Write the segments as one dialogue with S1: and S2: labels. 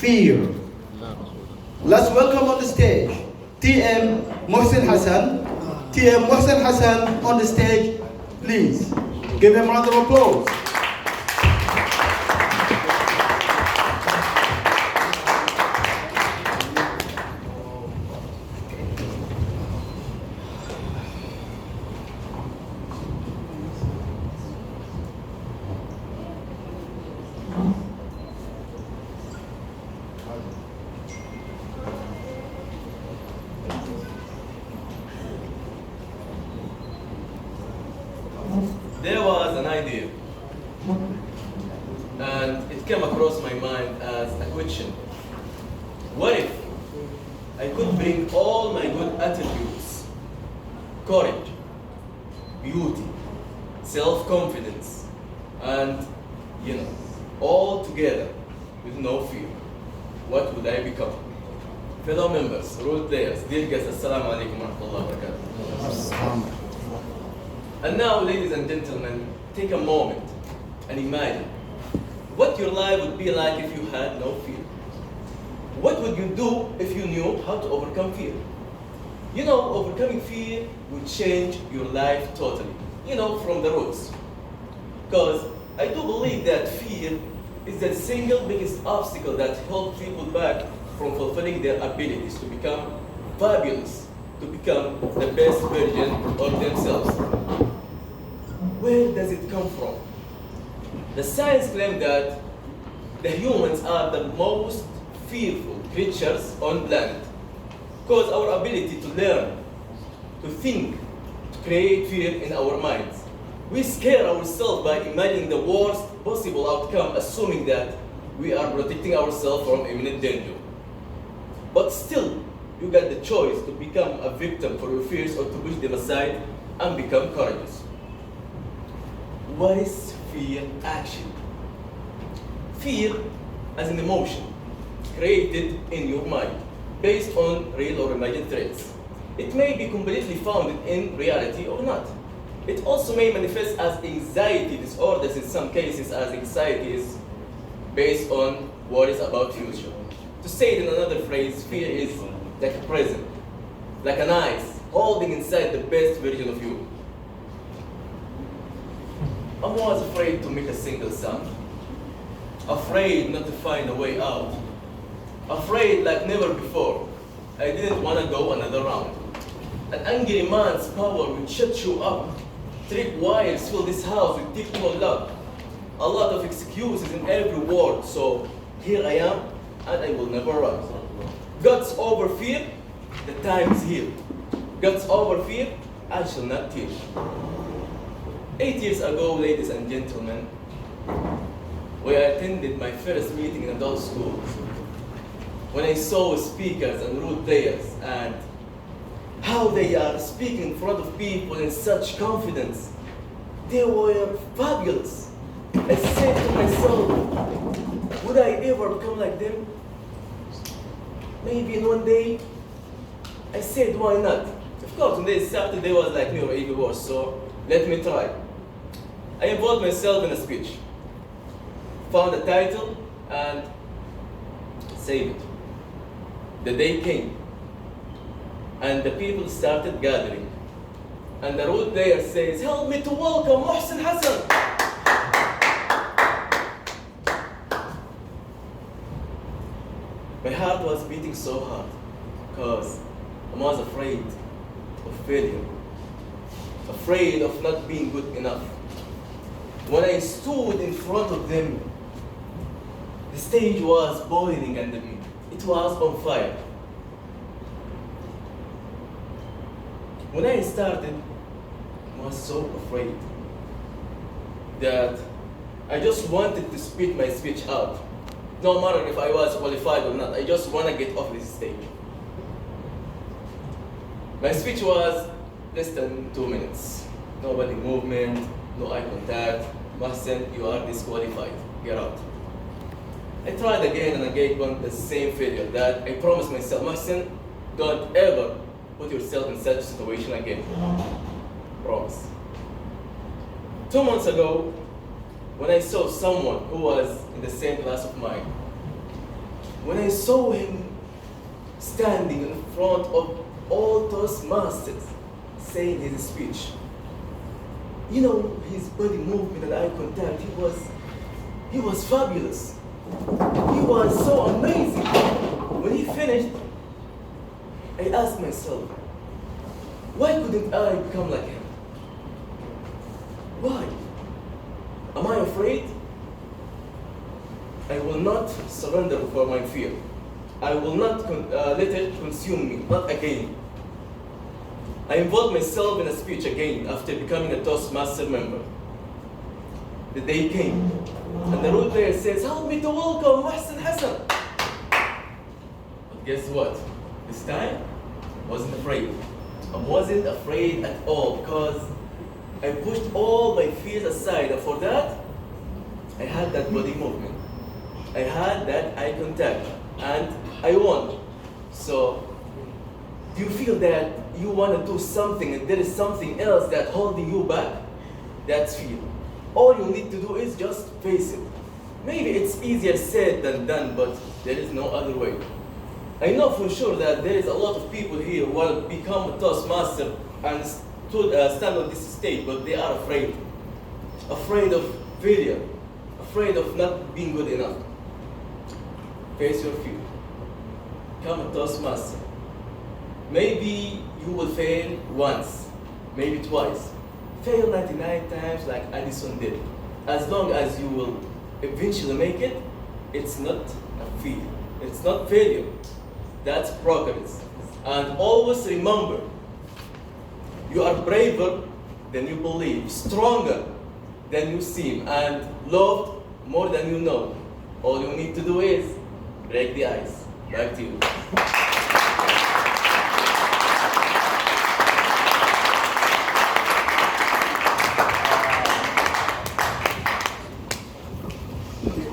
S1: fear. Let's welcome on the stage TM Mohsen Hassan. TM Mohsen Hassan on the stage, please. Give him a round of applause.
S2: There was an idea, and it came across my mind as a question. What if I could bring all my good attributes, courage, beauty, self-confidence, and, all together with no fear? What would I become? Fellow members, role players, dear guests, Assalamu alaikum wa rahmatullahi wa barakatuh. And now, ladies and gentlemen, take a moment and imagine what your life would be like if you had no fear. What would you do if you knew how to overcome fear? Overcoming fear would change your life totally, from the roots. Because I do believe that fear is the single biggest obstacle that holds people back from fulfilling their abilities to become fabulous, to become the best version of themselves. Where does it come from? The science claims that the humans are the most fearful creatures on planet because our ability to learn, to think, to create fear in our minds. We scare ourselves by imagining the worst possible outcome, assuming that we are protecting ourselves from imminent danger. But still, you got the choice to become a victim for your fears or to push them aside and become courageous. What is fear actually? Fear as an emotion created in your mind based on real or imagined threats. It may be completely founded in reality or not. It also may manifest as anxiety disorders in some cases, as anxiety is based on worries about future. To say it in another phrase, fear is like a prison, like an ice holding inside the best version of you. I was afraid to make a single sound, afraid not to find a way out, afraid like never before. I didn't want to go another round. An angry man's power will shut you up. Trip wires fill this house with technical luck. A lot of excuses in every word, so here I am, and I will never run. Guts over fear, the time is here. Guts over fear, I shall not teach. 8 years ago, ladies and gentlemen, when I attended my first meeting in adult school, when I saw speakers and role players and how they are speaking in front of people in such confidence, they were fabulous. I said to myself, would I ever become like them? Maybe in one day. I said, why not? Of course, when they started, they was like me or even worse, so let me try. I involved myself in a speech, found a title, and saved it. The day came, and the people started gathering. And the role player says, help me to welcome Mohsen Hassan. My heart was beating so hard because I was afraid of failure, afraid of not being good enough. When I stood in front of them, the stage was boiling under me. It was on fire. When I started, I was so afraid that I just wanted to spit my speech out. No matter if I was qualified or not, I just want to get off this stage. My speech was less than 2 minutes. No body movement, no eye contact. Mohsen, you are disqualified. Get out. I tried again and again, but the same failure that I promised myself, Mohsen, don't ever put yourself in such a situation again. Promise. 2 months ago, when I saw someone who was in the same class of mine, when I saw him standing in front of all Toastmasters saying his speech. You know, his body movement and eye contact, he was fabulous. He was so amazing. When he finished, I asked myself, why couldn't I become like him? Why? Am I afraid? I will not surrender for my fear. I will not let it consume me, not again. I involved myself in a speech again after becoming a Toastmaster member. The day came, and the role player says, help me to welcome Mohsen Hassan. But guess what? This time, I wasn't afraid. I wasn't afraid at all because I pushed all my fears aside, and for that, I had that body movement. I had that eye contact, and I won. So, do you feel that you want to do something and there is something else that's holding you back? That's fear. All you need to do is just face it. Maybe it's easier said than done, but there is no other way. I know for sure that there is a lot of people here who want to become a Toastmaster and stand on this stage, but they are afraid. Afraid of failure. Afraid of not being good enough. Face your fear. Become a Toastmaster. Maybe you will fail once, maybe twice. Fail 99 times like Addison did. As long as you will eventually make it, it's not a fear. It's not failure. That's progress. And always remember, you are braver than you believe, stronger than you seem, and loved more than you know. All you need to do is break the ice. Back to you.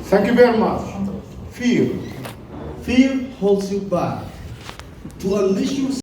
S1: Thank you very much. Fear. Fear holds you back. To unleash yourself.